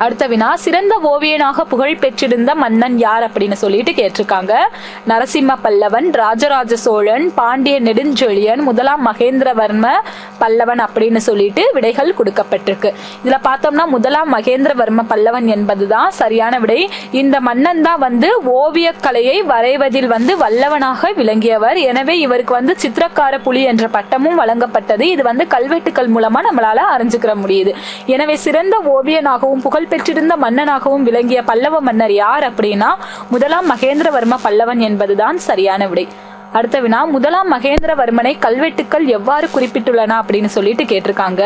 அடுத்த வினா, சிறந்த ஓவியனாக புகழ் பெற்றிருந்த மன்னன் யார் அப்படின்னு சொல்லிட்டு கேட்டிருக்காங்க. நரசிம்ம பல்லவன், ராஜராஜ சோழன், பாண்டிய நெடுஞ்செழியன், முதலாம் மகேந்திரவர்ம பல்லவன் அப்படின்னு சொல்லிட்டு விடைகள் கொடுக்கப்பட்டிருக்கு. இதுல பார்த்தோம்னா முதலாம் மகேந்திரவர்ம பல்லவன் என்பதுதான் சரியான விடை. இந்த மன்னன் தான் வந்து ஓவிய கலையை வரைவதில் வந்து வல்லவனாக விளங்கியவர். எனவே இவருக்கு சித்திரக்கார புலி என்ற பட்டமும் வழங்கப்பட்டது. இது கல்வெட்டுக்கள் மூலமா நம்மளால அறிஞ்சுக்கிற முடியுது. எனவே சிறந்த ஓவியனாகவும் புகழ் பெற்றிருந்த மன்னனாகவும் விளங்கிய பல்லவ மன்னர் யார் அப்படின்னா முதலாம் மகேந்திரவர்ம பல்லவன் என்பதுதான் சரியான விடை. அடுத்த வினா, முதலாம் மகேந்திரவர்மனை கல்வெட்டுக்கள் எவ்வாறு குறிப்பிட்டுள்ளன அப்படின்னு சொல்லிட்டு கேட்டிருக்காங்க.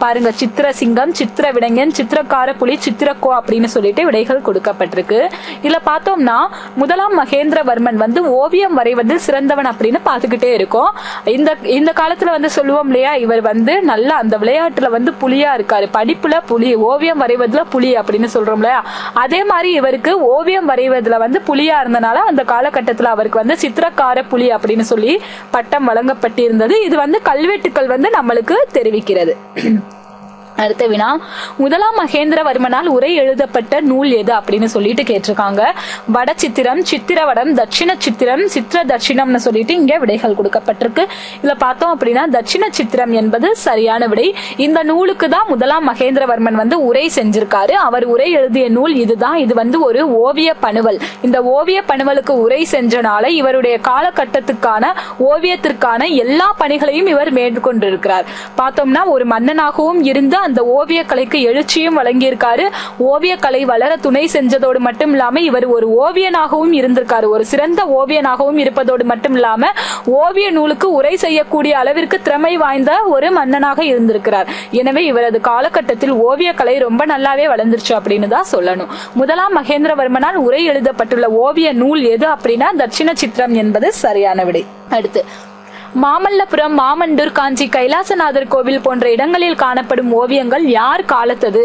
பாருங்க, சித்திரசிங்கம், சித்திர விடங்கன், சித்திரக்கார புலி, சித்திரக்கோ அப்படின்னு சொல்லிட்டு விடைகள் கொடுக்கப்பட்டிருக்கு. இதுல பார்த்தோம்னா முதலாம் மகேந்திரவர்மன் ஓவியம் வரைவதில் சிறந்தவன் அப்படின்னு பாத்துக்கிட்டே இருக்கோம். இந்த காலத்துல சொல்லுவோம் இல்லையா, இவர் நல்ல அந்த விளையாட்டுல புலியா இருக்காரு, படிப்புல புலி, ஓவியம் வரைவதுல புலி அப்படின்னு சொல்றோம் இல்லையா. அதே மாதிரி இவருக்கு ஓவியம் வரைவதுல புலியா இருந்தனால அந்த காலகட்டத்துல அவருக்கு சித்திரக்கார புலி அப்படின்னு சொல்லி பட்டம் வழங்கப்பட்டிருந்தது. இது கல்வெட்டுக்கள் நம்மளுக்கு தெரிவிக்கிறது. அடுத்த வினா, முதலாம் மகேந்திரவர்மனால் உரை எழுதப்பட்ட நூல் எது அப்படின்னு சொல்லிட்டு கேட்டிருக்காங்க. வட சித்திரம், சித்திரவடம், தட்சிண சித்திரம், சித்திர தட்சிணம்னு சொல்லிட்டு இங்க விடைகள் கொடுக்கப்பட்டிருக்கு. இதுல பார்த்தோம் அப்படின்னா தட்சிண சித்திரம் என்பது சரியான விடை. இந்த நூலுக்கு தான் முதலாம் மகேந்திரவர்மன் உரை செஞ்சிருக்காரு. அவர் உரை எழுதிய நூல் இதுதான். இது ஒரு ஓவிய பணுவல். இந்த ஓவிய பணுவலுக்கு உரை செஞ்சனால இவருடைய காலகட்டத்துக்கான ஓவியத்திற்கான எல்லா பணிகளையும் இவர் மேற்கொண்டிருக்கிறார். பார்த்தோம்னா ஒரு மன்னனாகவும் இருந்து அந்த ஓவிய கலைக்கு எழுச்சியும் வழங்கியிருக்காரு. ஓவிய கலை வளர துணை செஞ்சதோடு மட்டும் இல்லாம இவர் ஒரு ஓவியனாகவும் இருந்திருக்காரு. ஒரு சிறந்த ஓவியனாகவும் இருப்பதோடு மட்டும் இல்லாம ஓவிய நூலுக்கு உரை செய்யக்கூடிய அளவிற்கு திறமை வாய்ந்த ஒரு மன்னனாக இருந்திருக்கிறார். எனவே இவரது காலகட்டத்தில் ஓவிய கலை ரொம்ப நல்லாவே வளர்ந்துருச்சு அப்படின்னு தான் சொல்லணும். முதலாம் மகேந்திரவர்மனால் உரை எழுதப்பட்டுள்ள ஓவிய நூல் எது அப்படின்னா தட்சிண சித்திரம் என்பது சரியான விடை. அடுத்து, மாமல்லபுரம், மாமண்டூர், காஞ்சி, கைலாசநாதர் கோவில் போன்ற இடங்களில் காணப்படும் ஓவியங்கள் யார் காலத்தது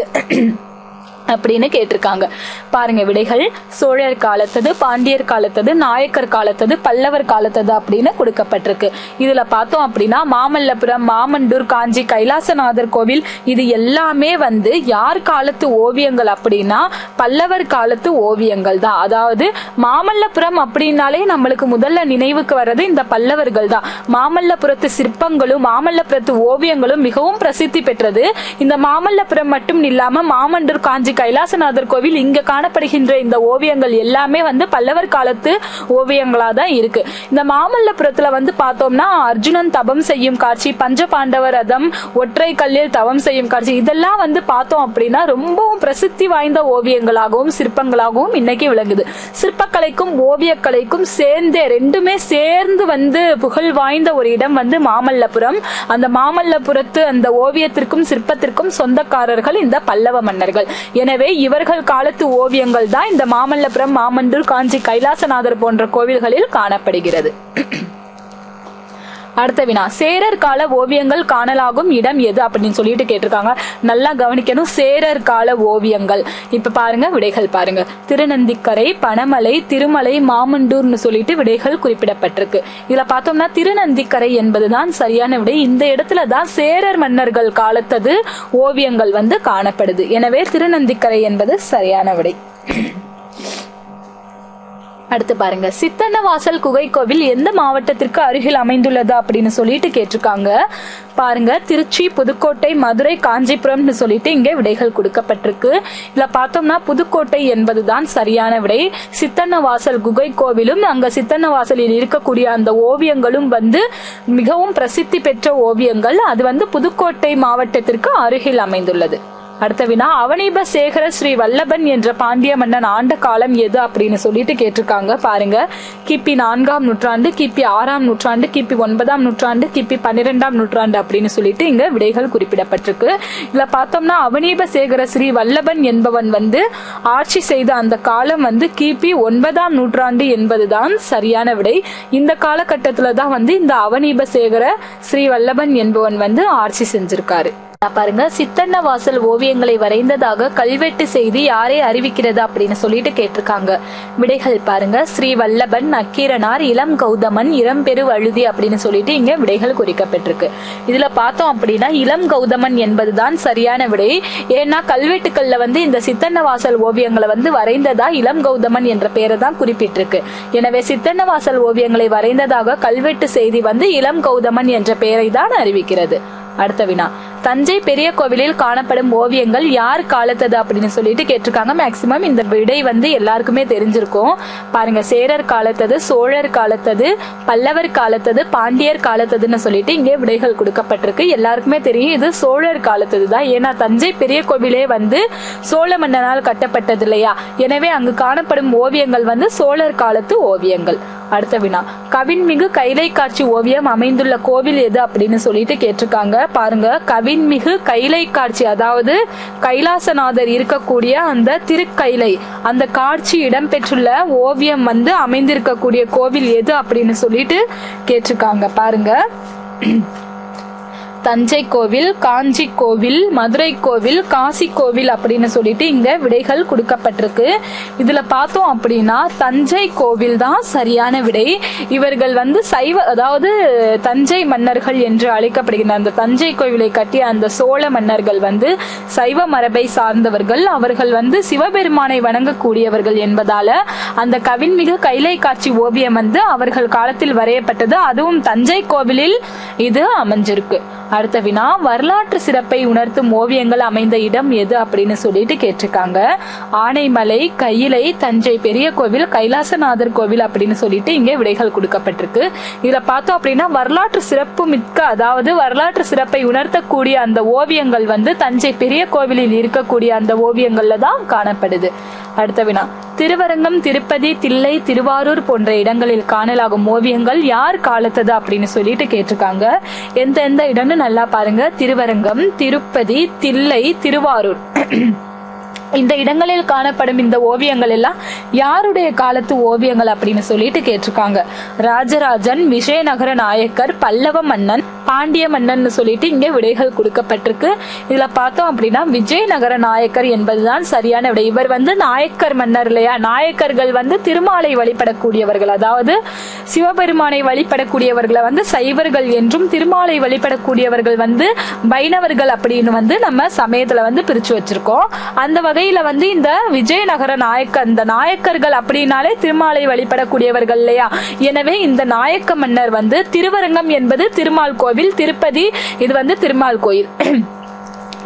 அப்படின்னு கேட்டிருக்காங்க. பாருங்க விடைகள், சோழர் காலத்தது, பாண்டியர் காலத்தது, நாயக்கர் காலத்தது, பல்லவர் காலத்தது அப்படின்னு கொடுக்கப்பட்டிருக்கு. இதுல பார்த்தோம் அப்படின்னா மாமல்லபுரம், மாமண்டூர், காஞ்சி, கைலாசநாதர் கோவில் இது எல்லாமே யார் காலத்து ஓவியங்கள் அப்படின்னா பல்லவர் காலத்து ஓவியங்கள் தான். அதாவது மாமல்லபுரம் அப்படின்னாலே நம்மளுக்கு முதல்ல நினைவுக்கு வர்றது இந்த பல்லவர்கள் தான். மாமல்லபுரத்து சிற்பங்களும் மாமல்லபுரத்து ஓவியங்களும் மிகவும் பிரசித்தி பெற்றது. இந்த மாமல்லபுரம் மட்டும் இல்லாம மாமண்டூர், காஞ்சி, கைலாசநாதர் கோவில் இங்க காணப்படுகின்ற இந்த ஓவியங்கள் எல்லாமே பல்லவர் காலத்து ஓவியங்களா தான் இருக்கு. இந்த மாமல்லபுரத்துல பார்த்தோம்னா அர்ஜுனன் தபம் செய்யும் காட்சி, பஞ்ச பாண்டவர் ரதம், ஒற்றை கல்லில் தவம் செய்யும் காட்சி இதெல்லாம் பார்த்தோம் அப்படின்னா ரொம்பவும் பிரசித்தி வாய்ந்த ஓவியங்களாகவும் சிற்பங்களாகவும் இன்னைக்கு விளங்குது. சிற்பக்கலைக்கும் ஓவியக்கலைக்கும் சேர்ந்தே ரெண்டுமே சேர்ந்து புகழ் வாய்ந்த ஒரு இடம் மாமல்லபுரம். அந்த மாமல்லபுரத்து அந்த ஓவியத்திற்கும் சிற்பத்திற்கும் சொந்தக்காரர்கள் இந்த பல்லவ மன்னர்கள். எனவே இவர்கள் காலத்து ஓவியங்கள் தான் இந்த மாமல்லபுரம், மாமண்டூர், காஞ்சி, கைலாசநாதர் போன்ற கோவில்களில் காணப்படுகிறது. அடுத்த வினா, சேரர் கால ஓவியங்கள் காணலாகும் இடம் எது அப்படின்னு சொல்லிட்டு கேட்டிருக்காங்க. நல்லா கவனிக்கணும், சேரர் கால ஓவியங்கள். இப்ப பாருங்க விடைகள் பாருங்க, திருநந்திக்கரை, பனமலை, திருமலை, மாமண்டூர்னு சொல்லிட்டு விடைகள் குறிப்பிடப்பட்டிருக்கு. இதுல பார்த்தோம்னா திருநந்திக்கரை என்பதுதான் சரியான விடை. இந்த இடத்துல தான் சேரர் மன்னர்கள் காலத்தது ஓவியங்கள் காணப்படுது. எனவே திருநந்திக்கரை என்பது சரியான விடை. அடுத்து பாருங்க, சித்தன்னவாசல் குகை கோவில் எந்த மாவட்டத்திற்கு அருகில் அமைந்துள்ளது அப்படின்னு சொல்லிட்டு கேட்டிருக்காங்க. பாருங்க, திருச்சி, புதுக்கோட்டை, மதுரை, காஞ்சிபுரம்னு சொல்லிட்டு இங்க விடைகள் கொடுக்கப்பட்டிருக்கு. இதுல பார்த்தோம்னா புதுக்கோட்டை என்பதுதான் சரியான விடை. சித்தன்னவாசல் குகை கோவிலும் அங்க சித்தன்னவாசலில் இருக்கக்கூடிய அந்த ஓவியங்களும் மிகவும் பிரசித்தி பெற்ற ஓவியங்கள். அது புதுக்கோட்டை மாவட்டத்திற்கு அருகில் அமைந்துள்ளது. அடுத்த வினா, அவனிப சேகர ஸ்ரீ வல்லபன் என்ற பாண்டிய மன்னன் ஆண்ட காலம் எது அப்படின்னு சொல்லிட்டு கேட்டிருக்காங்க. பாருங்க, கிபி 4ஆம் நூற்றாண்டு, கிபி 6ஆம் நூற்றாண்டு, கிபி 9ஆம் நூற்றாண்டு, கிபி 12ஆம் நூற்றாண்டு அப்படின்னு சொல்லிட்டு இங்க விடைகள் குறிப்பிடப்பட்டிருக்கு. இதுல பார்த்தோம்னா அவனிப சேகர ஸ்ரீ வல்லபன் என்பவன் ஆட்சி செய்த அந்த காலம் கிபி 9ஆம் நூற்றாண்டு என்பதுதான் சரியான விடை. இந்த காலகட்டத்துல தான் இந்த அவனிப சேகர ஸ்ரீ வல்லபன் என்பவன் ஆட்சி செஞ்சிருக்காரு. பாருங்க, சித்தன்னவாசல் ஓவியங்களை வரைந்ததாக கல்வெட்டு செய்தி யாரை அறிவிக்கிறது அப்படின்னு சொல்லிட்டு கேட்டிருக்காங்க. விடைகள் பாருங்க, ஸ்ரீ வல்லபன், நக்கீரனார், இளம் கௌதமன், இளம்பெரு வழுதி அப்படின்னு சொல்லிட்டு இங்க விடைகள் குறிக்கப்பட்டிருக்கு. இதுல பார்த்தோம் அப்படின்னா இளம் கௌதமன் என்பதுதான் சரியான விடை. ஏன்னா கல்வெட்டுக்கள்ல வந்து இந்த சித்தன்னவாசல் ஓவியங்களை வந்து வரைந்ததா இளம் கௌதமன் என்ற பெயரை தான் குறிப்பிட்டிருக்கு. எனவே சித்தன்னவாசல் ஓவியங்களை வரைந்ததாக கல்வெட்டு செய்தி வந்து இளம் கௌதமன் என்ற பெயரை தான் அறிவிக்கிறது. அடுத்த வினா, தஞ்சை பெரிய கோவிலில் காணப்படும் ஓவியங்கள் யார் காலத்தது அப்படின்னு சொல்லிட்டு கேட்டிருக்காங்க. மேக்சிமம் இந்த விடை வந்து எல்லாருக்குமே தெரிஞ்சிருக்கும். பாருங்க, சேரர் காலத்தது, சோழர் காலத்தது, பல்லவர் காலத்தது, பாண்டியர் காலத்ததுன்னு சொல்லிட்டு இங்கே விடைகள் கொடுக்கப்பட்டிருக்கு. எல்லாருக்குமே தெரியும் இது சோழர் காலத்தது தான். ஏன்னா தஞ்சை பெரிய கோவிலே வந்து சோழ மன்னனால் கட்டப்பட்டது இல்லையா, எனவே அங்கு காணப்படும் ஓவியங்கள் வந்து சோழர் காலத்து ஓவியங்கள். அடுத்த வினா, கவின்மிகு கைலை காட்சி ஓவியம் அமைந்துள்ள கோவில் எது அப்படின்னு சொல்லிட்டு கேட்டிருக்காங்க. பாருங்க, கவின்மிகு கைலை காட்சி, அதாவது கைலாசநாதர் இருக்கக்கூடிய அந்த திருக்கைலை, அந்த காட்சி இடம்பெற்றுள்ள ஓவியம் வந்து அமைந்திருக்கக்கூடிய கோவில் எது அப்படின்னு சொல்லிட்டு கேட்டிருக்காங்க. பாருங்க, தஞ்சை கோவில், காஞ்சி கோவில், மதுரை கோவில், காசி கோவில் அப்படின்னு சொல்லிட்டு இங்க விடைகள் கொடுக்கப்பட்டிருக்கு. இதுல பார்த்தோம் அப்படின்னா தஞ்சை கோவில் தான் சரியான விடை. இவர்கள் வந்து சைவ, அதாவது தஞ்சை மன்னர்கள் என்று அழைக்கப்படுகின்ற அந்த தஞ்சை கோவிலை கட்டிய அந்த சோழ மன்னர்கள் வந்து சைவ மரபை சார்ந்தவர்கள். அவர்கள் வந்து சிவபெருமானை வணங்கக்கூடியவர்கள் என்பதால அந்த கவின்மிகு கைலை காட்சி ஓவியம் வந்து அவர்கள் காலத்தில் வரையப்பட்டது. அதுவும் தஞ்சை கோவிலில் இது அமைஞ்சிருக்கு. அடுத்த வினா, வரலாற்று சிறப்பை உணர்த்தும் ஓவியங்கள் அமைந்த இடம் எது அப்படின்னு சொல்லிட்டு கேட்டிருக்காங்க. ஆனைமலை, கயிலை, தஞ்சை பெரிய கோவில், கைலாசநாதர் கோவில் அப்படின்னு சொல்லிட்டு இங்கே விடைகள் கொடுக்கப்பட்டிருக்கு. இதுல பார்த்தோம் அப்படின்னா வரலாற்று சிறப்பு மிக்க, அதாவது வரலாற்று சிறப்பை உணர்த்தக்கூடிய அந்த ஓவியங்கள் வந்து தஞ்சை பெரிய கோவிலில் இருக்கக்கூடிய அந்த ஓவியங்கள்ல தான் காணப்படுது. அடுத்த வினா, திருவரங்கம், திருப்பதி, தில்லை, திருவாரூர் போன்ற இடங்களில் காணலாகும் ஓவியங்கள் யார் காலத்தது அப்படின்னு சொல்லிட்டு கேட்டிருக்காங்க. எந்த இடம்னு நல்லா பாருங்க. திருவரங்கம், திருப்பதி, தில்லை, திருவாரூர் இந்த இடங்களில் காணப்படும் இந்த ஓவியங்கள் எல்லாம் யாருடைய காலத்து ஓவியங்கள் அப்படின்னு சொல்லிட்டு கேட்டிருக்காங்க. ராஜராஜன், விஜயநகர நாயக்கர், பல்லவ மன்னன், பாண்டிய மன்னன் சொல்லிட்டு இங்க விடைகள் கொடுக்கப்பட்டிருக்கு. இதுல பார்த்தோம் அப்படின்னா விஜயநகர நாயக்கர் என்பதுதான் சரியான விடை. இவர் வந்து நாயக்கர் மன்னர் இல்லையா. நாயக்கர்கள் வந்து திருமாலை வழிபடக்கூடியவர்கள், அதாவது சிவபெருமானை வழிபடக்கூடியவர்களை வந்து சைவர்கள் என்றும், திருமாலை வழிபடக்கூடியவர்கள் வந்து வைணவர்கள் அப்படின்னு வந்து நம்ம சமயத்துல வந்து பிரிச்சு வச்சிருக்கோம். அந்த வகையில வந்து இந்த விஜயநகர நாயக்கர், இந்த நாயக்கர்கள் அப்படின்னாலே திருமாலை வழிபடக்கூடியவர்கள் இல்லையா. எனவே இந்த நாயக்க மன்னர் வந்து திருவரங்கம் என்பது திருமால் கோவில், திருப்பதி இது வந்து திருமால் கோயில்.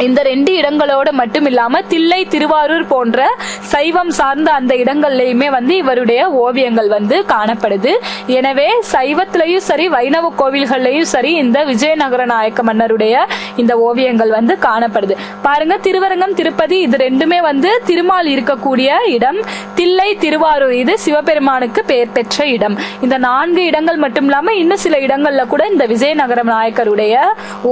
இந்த ரெண்டு இடங்களோட மட்டும் இல்லாம தில்லை, திருவாரூர் போன்ற சைவம் சார்ந்த அந்த இடங்கள்லயுமே வந்து இவருடைய ஓவியங்கள் வந்து காணப்படுது. எனவே சைவத்திலையும் சரி வைணவ கோவில்கள்லயும் சரி இந்த விஜயநகர நாயக்க மன்னருடைய இந்த ஓவியங்கள் வந்து காணப்படுது. பாருங்க, திருவரங்கம், திருப்பதி இது ரெண்டுமே வந்து திருமால் இருக்கக்கூடிய இடம். தில்லை, திருவாரூர் இது சிவபெருமானுக்கு பெயர் பெற்ற இடம். இந்த 4 இடங்கள் மட்டும் இல்லாம இன்னும் சில இடங்கள்ல கூட இந்த விஜயநகர நாயக்கருடைய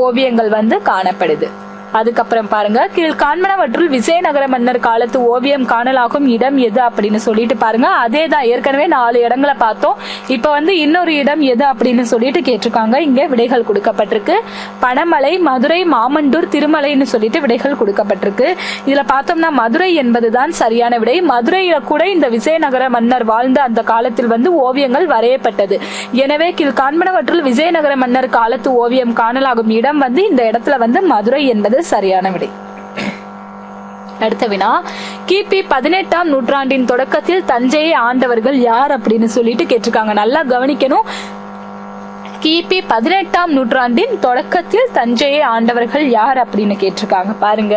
ஓவியங்கள் வந்து காணப்படுது. அதுக்கப்புறம் பாருங்க, கீழ்காண்பனவற்றுள் விஜயநகர மன்னர் காலத்து ஓவியம் காணலாகும் இடம் எது அப்படின்னு சொல்லிட்டு பாருங்க. அதே தான், ஏற்கனவே 4 இடங்களை பார்த்தோம். இப்ப வந்து இன்னொரு இடம் எது அப்படின்னு சொல்லிட்டு கேட்டிருக்காங்க. இங்க விடைகள் கொடுக்கப்பட்டிருக்கு. பனமலை, மதுரை, மாமண்டூர், திருமலைன்னு சொல்லிட்டு விடைகள் கொடுக்கப்பட்டிருக்கு. இதுல பார்த்தோம்னா மதுரை என்பதுதான் சரியான விடை. மதுரையில கூட இந்த விஜயநகர மன்னர் வாழ்ந்த அந்த காலத்தில் வந்து ஓவியங்கள் வரையப்பட்டது. எனவே கீழ்காண்பனவற்றுள் விஜயநகர மன்னர் காலத்து ஓவியம் காணலாகும் இடம் வந்து இந்த இடத்துல வந்து மதுரை என்பது சரியான விடை. அடுத்த வினா, கிபி 18ஆம் நூற்றாண்டின் தொடக்கத்தில் தஞ்சையை ஆண்டவர்கள் யார் அப்படின்னு சொல்லிட்டு கேட்டிருக்காங்க. நல்லா கவனிக்கணும். கிபி 18ஆம் நூற்றாண்டின் தொடக்கத்தில் தஞ்சையை ஆண்டவர்கள் யார் அப்படின்னு கேட்டிருக்காங்க. பாருங்க,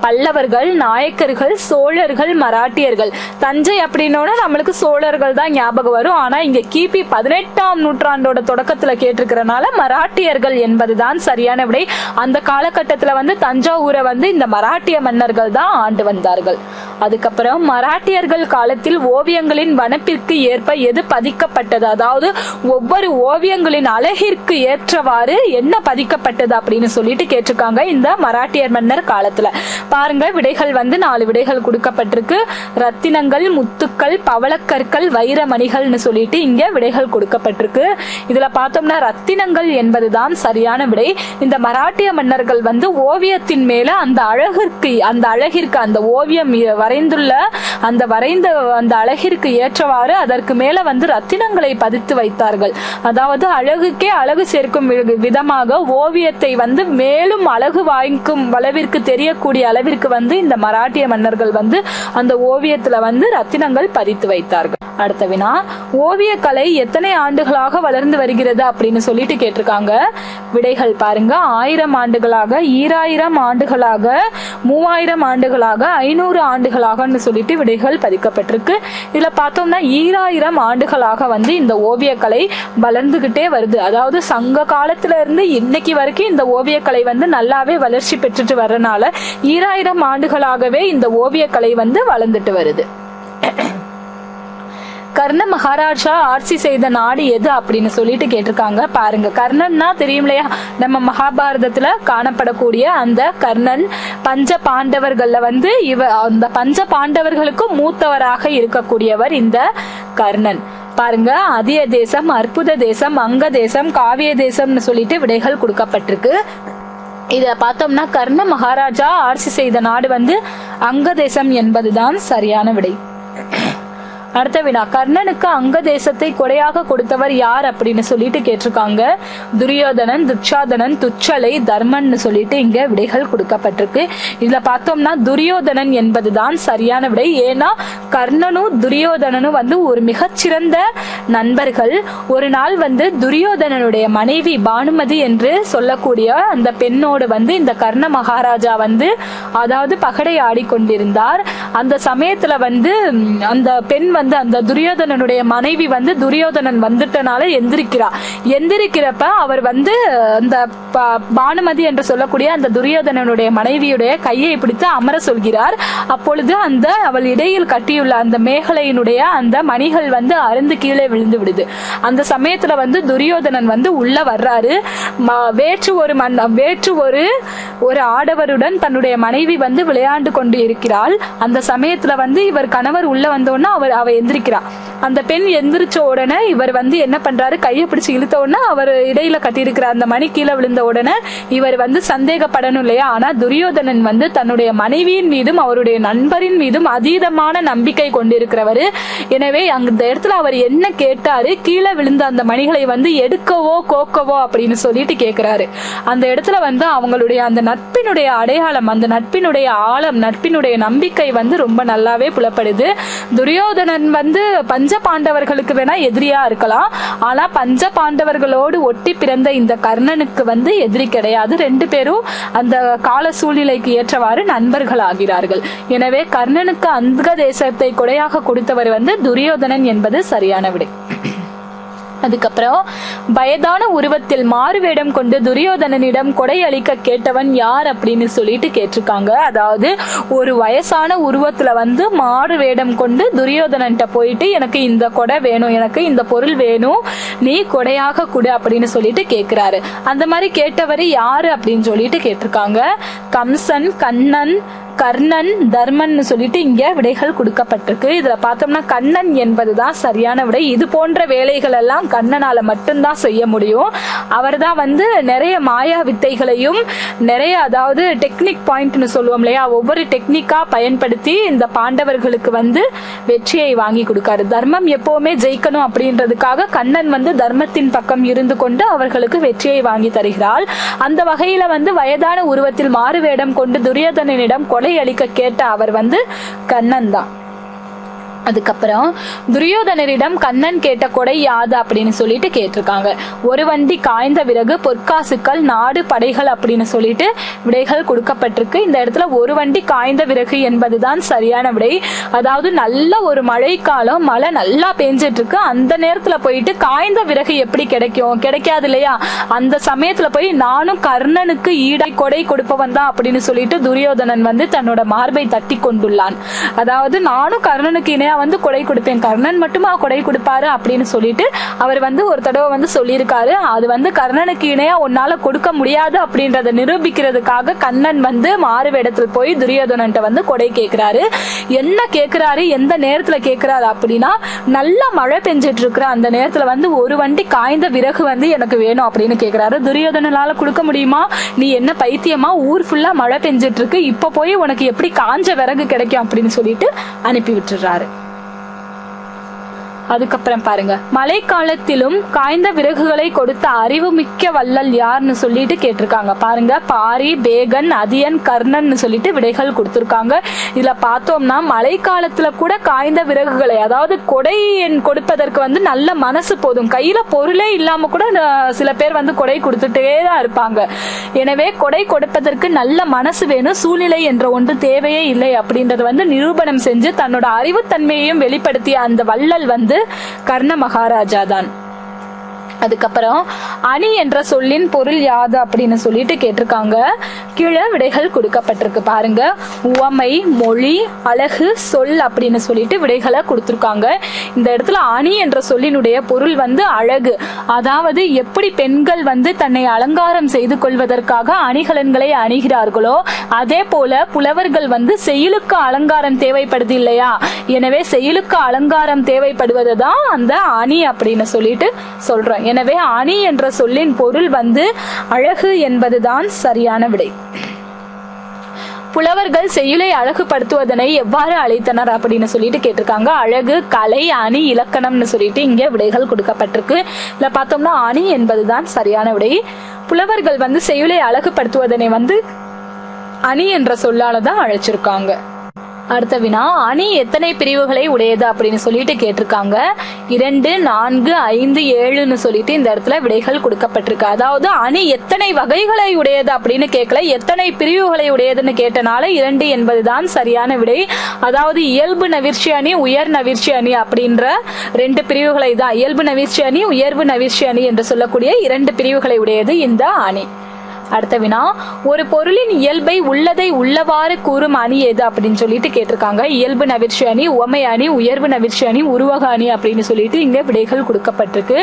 பல்லவர்கள், நாயக்கர்கள், சோழர்கள், மராட்டியர்கள். தஞ்சை அப்படின்னோட நம்மளுக்கு சோழர்கள் தான் ஞாபகம் வரும். ஆனா இங்க கிபி 18ஆம் நூற்றாண்டோட தொடக்கத்துல கேட்டிருக்கிறனால மராட்டியர்கள் என்பதுதான் சரியான விடை. அந்த காலகட்டத்துல வந்து தஞ்சாவூரை வந்து இந்த மராட்டிய மன்னர்கள் தான் ஆண்டு வந்தார்கள். அதுக்கப்புறம் மராட்டியர்கள் காலத்தில் ஓவியங்களின் வனப்பிற்கு ஏற்ப எது பதிக்கப்பட்டது, அதாவது ஒவ்வொரு ஓவியங்களின் அழகிற்கு ஏற்றவாறு என்ன பதிக்கப்பட்டது அப்படின்னு சொல்லிட்டு கேட்டிருக்காங்க இந்த மராட்டியர் மன்னர் காலத்துல. பாருங்க, விடைகள் வந்து 4 விடைகள் கொடுக்கப்பட்டிருக்கு. ரத்தினங்கள், முத்துக்கள், பவளக்கற்கள், வைரமணிகள்னு சொல்லிட்டு இங்க விடைகள் கொடுக்கப்பட்டிருக்கு. இதுல பார்த்தோம்னா ரத்தினங்கள் என்பதுதான் சரியான விடை. இந்த மராட்டிய மன்னர்கள் வந்து ஓவியத்தின் மேல அந்த அழகிற்கு அந்த ஓவியம் வரைந்துள்ள அந்த அழகிற்கு ஏற்றவாறு அதற்கு மேல வந்து ரத்தினங்களை பதித்து வைத்தார்கள். அதாவது அழகுக்கே அழகு சேர்க்கும் விதமாக ஓவியத்தை வந்து மேலும் அழகு வாய்க்கும் அளவிற்கு தெரியக்கூடிய அளவிற்கு வந்து இந்த மராட்டிய மன்னர்கள் வந்து அந்த ஓவியத்துல வந்து ரத்தினங்கள் பதித்து வைத்தார்கள். அடுத்த வினா, ஓவிய கலை எத்தனை ஆண்டுகளாக வளர்ந்து வருகிறது அப்படின்னு சொல்லிட்டு கேட்டிருக்காங்க. விடைகள் பாருங்க, 1000 ஆண்டுகளாக, 2000 ஆண்டுகளாக, 3000 ஆண்டுகளாக, 500 ஆண்டுகளாக சொல்லிட்டு விடைகள் பதிக்கப்பட்டிருக்கு. இதுல பார்த்தோம்னா 2000 ஆண்டுகளாக வந்து இந்த ஓவிய கலை வளர்ந்துகிட்டே வருது. அதாவது சங்க காலத்துல இருந்து இன்னைக்கு வரைக்கும் இந்த ஓவிய கலை வந்து நல்லாவே வளர்ச்சி பெற்றுட்டு வர்றதுனால 2000 ஆண்டுகளாகவே இந்த ஓவிய கலை வந்து வளர்ந்துட்டு வருது. கர்ண மகாராஜா ஆட்சி செய்த நாடு எது அப்படின்னு சொல்லிட்டு கேட்டிருக்காங்க. பாருங்க, கர்ணன்னா தெரியும் இல்லையா, நம்ம மகாபாரதத்துல காணப்படக்கூடிய அந்த கர்ணன். பஞ்ச பாண்டவர்கள்ல வந்து அந்த பஞ்ச பாண்டவர்களுக்கும் மூத்தவராக இருக்கக்கூடியவர் இந்த கர்ணன். பாருங்க, அதிய தேசம், அற்புத தேசம், அங்க தேசம், காவிய தேசம்னு சொல்லிட்டு விடைகள் கொடுக்கப்பட்டிருக்கு. இத பார்த்தோம்னா கர்ண மகாராஜா ஆட்சி செய்த நாடு வந்து அங்க தேசம் என்பதுதான் சரியான விடை. அடுத்த வினா, கர்ணனுக்கு அங்க தேசத்தை கொடையாக கொடுத்தவர் யார் அப்படின்னு சொல்லிட்டு கேட்டிருக்காங்க. துரியோதனன், துச்சாதனன், துச்சலை, தர்மன் சொல்லிட்டு இங்க விடைகள் கொடுக்கப்பட்டிருக்கு. இதுல பார்த்தோம்னா துரியோதனன் என்பதுதான் சரியான விடை. ஏன்னா கர்ணனும் துரியோதனனும் வந்து ஒரு மிகச்சிறந்த நண்பர்கள். ஒரு நாள் வந்து துரியோதனனுடைய மனைவி பானுமதி என்று சொல்லக்கூடிய அந்த பெண்ணோடு வந்து இந்த கர்ண மகாராஜா வந்து அதாவது பகடை ஆடிக்கொண்டிருந்தார். அந்த சமயத்துல வந்து அந்த பெண் வந்து அந்த துரியோதனனுடைய மனைவி வந்து துரியோதனன் வந்துட்டனால எந்திரிக்கிறப்ப அவர் வந்து அந்த பானுமதி என்று சொல்லக்கூடிய அந்த துரியோதனனுடைய மனைவியுடைய கையை பிடித்து அமர சொல்கிறார். அப்பொழுது அந்த அவள் இடையில் கட்டியுள்ள அந்த மேகலையினுடைய அந்த மணிகள் வந்து அருந்து கீழே விழுந்து விடுது. அந்த சமயத்துல வந்து துரியோதனன் வந்து உள்ள வர்றாரு. வேற்று ஒரு ஆடவருடன் தன்னுடைய மனைவி வந்து விளையாண்டு கொண்டு இருக்கிறாள். அந்த சமயத்துல வந்து இவர் கணவர் உள்ள வந்தோன்னா அவ எந்திரிக்கிறா. அந்த பெண் எந்திரிச்ச உடனே இவர் வந்து என்ன பண்றாரு, கையை பிடிச்சு இழுத்த உடனே அவர் இடையில கட்டியிருக்கிற அந்த மணி கீழே விழுந்த உடனே இவர் வந்து சந்தேகப்படணும் இல்லையா. ஆனா துரியோதனன் வந்து தன்னுடைய மனைவியின் மீதும் அவருடைய நண்பரின் மீதும் அதீதமான நம்பிக்கை கொண்டிருக்கிறவர். எனவே அந்த இடத்துல அவர் என்ன கேட்டாரு, கீழே விழுந்த அந்த மணிகளை வந்து எடுக்கவோ கோக்கவோ அப்படின்னு சொல்லிட்டு கேட்கிறாரு. அந்த இடத்துல வந்து அவங்களுடைய அந்த நட்பினுடைய அடையாளம், அந்த நட்பினுடைய ஆழம், நட்பினுடைய நம்பிக்கை வந்து ரொம்ப நல்லாவே புலப்படுது. துரியோதனன் வந்து பஞ்ச பாண்டவர்களுக்கு வேணா எதிரியா இருக்கலாம், ஆனா பஞ்ச பாண்டவர்களோடு ஒட்டி பிறந்த இந்த கர்ணனுக்கு வந்து எதிரி கிடையாது. 2 பேரும் அந்த கால சூழ்நிலைக்கு ஏற்றவாறு நண்பர்கள் ஆகிறார்கள். எனவே கர்ணனுக்கு அங்க தேசத்தை கொடையாக கொடுத்தவர் வந்து துரியோதனன் என்பது சரியான விடை. அதுக்கப்புறம் வயதான உருவத்தில் மாறு வேடம் கொண்டு துரியோதனனிடம் கொடை அளிக்க கேட்டவன் யார் அப்படின்னு சொல்லிட்டு கேட்டிருக்காங்க. அதாவது ஒரு வயசான உருவத்துல வந்து மாறு வேடம் கொண்டு துரியோதனன்ட்ட போயிட்டு எனக்கு இந்த கொடை வேணும், எனக்கு இந்த பொருள் வேணும், நீ கொடையாக கொடு அப்படின்னு சொல்லிட்டு கேட்கிறாரு. அந்த மாதிரி கேட்டவர் யாரு அப்படின்னு சொல்லிட்டு கேட்டிருக்காங்க. கம்சன், கர்ணன், தர்மன் சொல்லிட்டு இங்க விடைகள் கொடுக்கப்பட்டிருக்கு. இதுல பார்த்தோம்னா கண்ணன் என்பதுதான் சரியான விடை. இது போன்ற வேலைகள் எல்லாம் கண்ணனால மட்டும்தான் செய்ய முடியும். அவர் தான் வந்து நிறைய மாயா வித்தைகளையும் நிறைய அதாவது டெக்னிக் பாயிண்ட்னு சொல்லுவோம் இல்லையா, ஒவ்வொரு டெக்னிக்கா பயன்படுத்தி இந்த பாண்டவர்களுக்கு வந்து வெற்றியை வாங்கி கொடுக்காரு. தர்மம் எப்பவுமே ஜெயிக்கணும் அப்படின்றதுக்காக கண்ணன் வந்து தர்மத்தின் பக்கம் இருந்து கொண்டு அவர்களுக்கு வெற்றியை வாங்கி தருகிறாள். அந்த வகையில வந்து வயதான உருவத்தில் மாறு வேடம் கொண்டு துரியோதனனிடம் கொலை அளிக்க கேட்ட அவர் வந்து கண்ணன் தான். அதுக்கப்புறம் துரியோதனரிடம் கண்ணன் கேட்ட கொடை யாது அப்படின்னு சொல்லிட்டு கேட்டிருக்காங்க. ஒரு வண்டி காய்ந்த விறகு, பொற்காசுக்கள், நாடு, படைகள் அப்படின்னு சொல்லிட்டு விடைகள் கொடுக்கப்பட்டிருக்கு. இந்த இடத்துல ஒரு வண்டி காய்ந்த விறகு என்பதுதான் சரியான விடை. அதாவது நல்ல ஒரு மழைக்காலம், மழை நல்லா பெஞ்சிட்டு இருக்கு. அந்த நேரத்துல போயிட்டு காய்ந்த விறகு எப்படி கிடைக்கும்? கிடைக்காது இல்லையா? அந்த சமயத்துல போய் நானும் கர்ணனுக்கு ஈடை கொடை கொடுப்பவன் தான் அப்படின்னு சொல்லிட்டு துரியோதனன் வந்து தன்னோட மார்பை தட்டி கொண்டுள்ளான். அதாவது நானும் கர்ணனுக்கு இணையா வந்து கொடை கொடுப்பேன், கர்ணன் மட்டுமா கொடை கொடுப்பாரு அப்படின்னு சொல்லிட்டு அவர் வந்து ஒரு தடவை வந்து சொல்லியிருக்காரு. அது வந்து கர்ணனுக்கு இணையா உன்னால கொடுக்க முடியாது அப்படின்றத நிரூபிக்கிறதுக்காக கண்ணன் வந்து மாறு வேடத்தில் போய் துரியோதனன் வந்து கொடை கேட்கிறாரு. என்ன கேட்கிறாரு, எந்த நேரத்துல கேட்கிறாரு அப்படின்னா, நல்லா மழை பெஞ்சிட்டு இருக்கிற அந்த நேரத்துல வந்து ஒரு வண்டி காய்ந்த விறகு வந்து எனக்கு வேணும் அப்படின்னு கேட்கிறாரு. துரியோதனால கொடுக்க முடியுமா? நீ என்ன பைத்தியமா? ஊர் ஃபுல்லா மழை பெஞ்சிட்டு இருக்கு, இப்ப போய் உனக்கு எப்படி காஞ்ச விறகு கிடைக்கும் அப்படின்னு சொல்லிட்டு அனுப்பி விட்டுறாரு. அதுக்கப்புறம் பாருங்க, மழைக்காலத்திலும் காய்ந்த விறகுகளை கொடுத்த அறிவு மிக்க வள்ளல் யாருன்னு சொல்லிட்டு கேட்டிருக்காங்க. பாருங்க, பாரி, பேகன், அதியன், கர்ணன் சொல்லிட்டு விடைகள் கொடுத்திருக்காங்க. இதுல பார்த்தோம்னா மழைக்காலத்துல கூட காய்ந்த விறகுகளை, அதாவது கொடை கொடுப்பதற்கு வந்து நல்ல மனசு போதும், கையில பொருளே இல்லாம கூட சில பேர் வந்து கொடை கொடுத்துட்டே தான் இருப்பாங்க. எனவே கொடை கொடுப்பதற்கு நல்ல மனசு வேணும், சூழ்நிலை என்ற ஒன்று தேவையே இல்லை அப்படின்றத வந்து நிரூபணம் செஞ்சு தன்னோட அறிவுத்தன்மையையும் வெளிப்படுத்திய அந்த வள்ளல் வந்து கர்ண மகாராஜா தான். அதுக்கப்புறம் அணி என்ற சொல்லின் பொருள் யாது அப்படின்னு சொல்லிட்டு கேட்டிருக்காங்க. கீழே விடைகள் கொடுக்கப்பட்டிருக்கு பாருங்க. உவமை, மொழி, அழகு, சொல் அப்படின்னு சொல்லிட்டு விடைகளை கொடுத்திருக்காங்க. இந்த இடத்துல அணி என்ற சொல்லினுடைய பொருள் வந்து அழகு. அதாவது எப்படி பெண்கள் வந்து தன்னை அலங்காரம் செய்து கொள்வதற்காக அணிகலன்களை அணிகிறார்களோ அதே போல புலவர்கள் வந்து செய்யுளுக்கு அலங்காரம் தேவைப்படுது இல்லையா? எனவே செய்யுளுக்கு அலங்காரம் தேவைப்படுவதுதான் அந்த அணி அப்படின்னு சொல்லிட்டு சொல்றோம். எனவே அணி என்ற சொல்லின் பொருள் வந்து அழகு என்பதுதான் சரியான விடை. புலவர்கள் செய்யுளை அழகுபடுத்துவதனை எவ்வாறு அழைத்தனர் அப்படின்னு சொல்லிட்டு கேட்டிருக்காங்க. அழகு, கலை, அணி, இலக்கணம்னு சொல்லிட்டு இங்க விடைகள் கொடுக்கப்பட்டிருக்கு. இல்ல பார்த்தோம்னா அணி என்பதுதான் சரியான விடை. புலவர்கள் வந்து செய்யுளை அழகுபடுத்துவதனை வந்து அணி என்ற சொல்லாலதான் அழைச்சிருக்காங்க. அடுத்த வினா, அணி எத்தனை பிரிவுகளை உடையது அப்படின்னு சொல்லிட்டு கேட்டிருக்காங்க. 2, 4, 5, 7ன்னு சொல்லிட்டு இந்த இடத்துல விடைகள் கொடுக்கப்பட்டிருக்கு. அதாவது அணி எத்தனை வகைகளை உடையது அப்படின்னு கேட்கல, எத்தனை பிரிவுகளை உடையதுன்னு கேட்டனால 2 என்பதுதான் சரியான விடை. அதாவது இயல்பு நவிர்ச்சி அணி, உயர் நவிர்ச்சி அணி அப்படின்ற 2 பிரிவுகளை தான், இயல்பு நவிர்ச்சி அணி, உயர்வு நவிர்ச்சி அணி என்று சொல்லக்கூடிய 2 பிரிவுகளை உடையது இந்த அணி. அடுத்த வினா, ஒரு பொருளின் இயல்பை உள்ளதை உள்ளவாறு கூறும் அணி எது அப்படின்னு சொல்லிட்டு கேட்டிருக்காங்க. இயல்பு நவிர்ச்சி அணி, உவமை அணி, உயர்வு நவிர்ச்சி அணி, உருவக அணி அப்படின்னு சொல்லிட்டு இங்க விடைகள் கொடுக்கப்பட்டிருக்கு.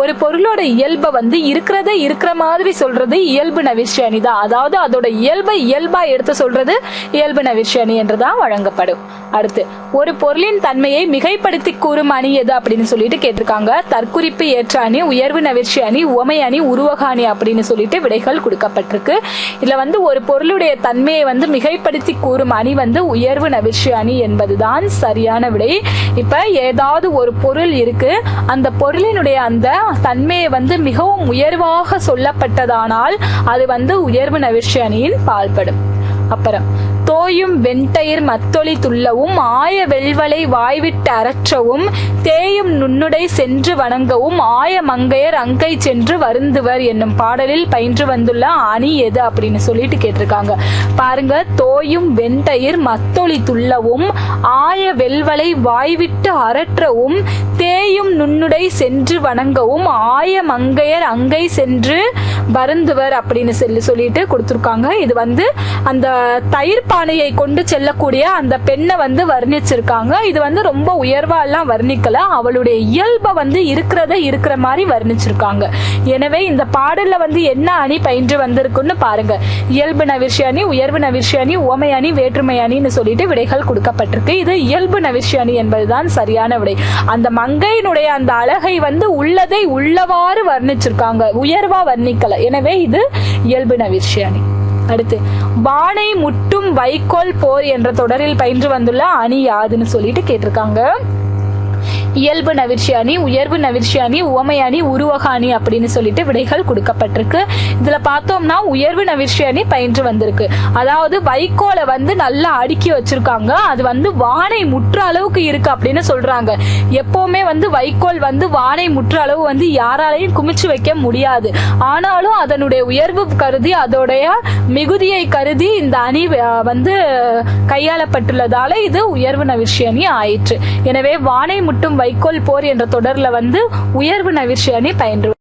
ஒரு பொருளோட இயல்பை வந்து இருக்கிறத இருக்கிற மாதிரி சொல்றது இயல்பு நவிர்ச்சி அணி தான். அதாவது அதோட இயல்பை இயல்பா எடுத்து சொல்றது இயல்பு நவிர்ச்சி அணி என்றுதான் வழங்கப்படும். அடுத்து, ஒரு பொருளின் தன்மையை மிகைப்படுத்தி கூறும் அணி எது அப்படின்னு சொல்லிட்டு கேட்டிருக்காங்க. தற்குறிப்பு ஏற்ற அணி, உயர்வு நவிர்ச்சி அணி, உவமை அணி, உருவக அணி அப்படின்னு சொல்லிட்டு விடைகள் கொடுக்கப்பட்டிருக்கு. இதுல வந்து ஒரு பொருளுடைய தன்மையை வந்து மிகைப்படுத்தி கூறும் அணி வந்து உயர்வு நவிர்ச்சி அணி என்பதுதான் சரியான விடை. இப்ப ஏதாவது ஒரு பொருள் இருக்கு, அந்த பொருளினுடைய அந்த தன்மையை வந்து மிகவும் உயர்வாக சொல்லப்பட்டதானால் அது வந்து உயர்வு நவிர்ச்சி அணியின் பால்படும். அப்புறம், தோயும் வெண்தயிர் மத்தொளி துள்ளவும், ஆய வெள்வளை வாய்விட்டு அரற்றவும், தேயும் நுண்ணுடை சென்று வணங்கவும், ஆய மங்கையர் அங்கை சென்று வருந்துவர் என்னும் பாடலில் பயின்று வந்துள்ள அணி எது அப்படின்னு சொல்லிட்டு கேட்டிருக்காங்க. பாருங்க, தோயும் வெண்தயிர் மத்தொளி துள்ளவும், ஆய வெள்வளை வாய்விட்டு அரற்றவும், தேயும் நுண்ணுடை சென்று வணங்கவும், ஆய மங்கையர் அங்கை சென்று வருந்துவர் அப்படின்னு சொல்லிட்டு கொடுத்திருக்காங்க. இது வந்து அந்த தயிர் பானையை கொண்டு செல்லக்கூடிய அந்த பெண்ணை வந்து வர்ணிச்சிருக்காங்க. இது வந்து ரொம்ப உயர்வா எல்லாம் வர்ணிக்கல, அவளுடைய இயல்பை வந்து இருக்கிறத இருக்கிற மாதிரி வர்ணிச்சிருக்காங்க. எனவே இந்த பாடல்ல வந்து என்ன அணி பயின்று வந்திருக்குன்னு பாருங்க. இயல்பு நவிர்ச்சி அணி, உயர்வு நவிர்ச்சி அணி, உவமை அணி, வேற்றுமை அணின்னு சொல்லிட்டு விடைகள் கொடுக்கப்பட்டிருக்கு. இது இயல்பு நவிர்ச்சி அணி என்பதுதான் சரியான விடை. அந்த மங்கையினுடைய அந்த அழகை வந்து உள்ளதை உள்ளவாறு வர்ணிச்சிருக்காங்க, உயர்வா வர்ணிக்கல. எனவே இது இயல்பு நவிர்ச்சி அணி. அடுத்து, வானை முட்டும் வைக்கோல் போர் என்ற தொடரில் பயின்று வந்துள்ள அணி யாதுன்னு சொல்லிட்டு கேட்டிருக்காங்க. இயல்பு நவிர்ச்சி அணி, உயர்வு நவிர்ச்சி அணி, உவமை அணி, உருவக அணி அப்படின்னு சொல்லிட்டு விடைகள் கொடுக்கப்பட்டிருக்கு. இதுல பார்த்தோம்னா உயர்வு நவிர்ச்சி அணி பயின்று வந்திருக்கு. அதாவது வைக்கோலை வந்து நல்லா அடுக்கி வச்சிருக்காங்க, அது வந்து வானை முற்ற அளவுக்கு இருக்கு அப்படின்னு சொல்றாங்க. எப்பவுமே வந்து வைக்கோல் வந்து வானை முற்ற அளவு வந்து யாராலையும் குமிச்சு வைக்க முடியாது. ஆனாலும் அதனுடைய உயர்வு கருதி அதோடைய மிகுதியை கருதி இந்த அணி வந்து கையாளப்பட்டுள்ளதால இது உயர்வு நவிர்ச்சி அணி ஆயிற்று. எனவே வானை முட்டும் வைக்கோல் போர் என்ற தொடர்ல வந்து உயர்வு நவிர்ச்சி அணி பயின்று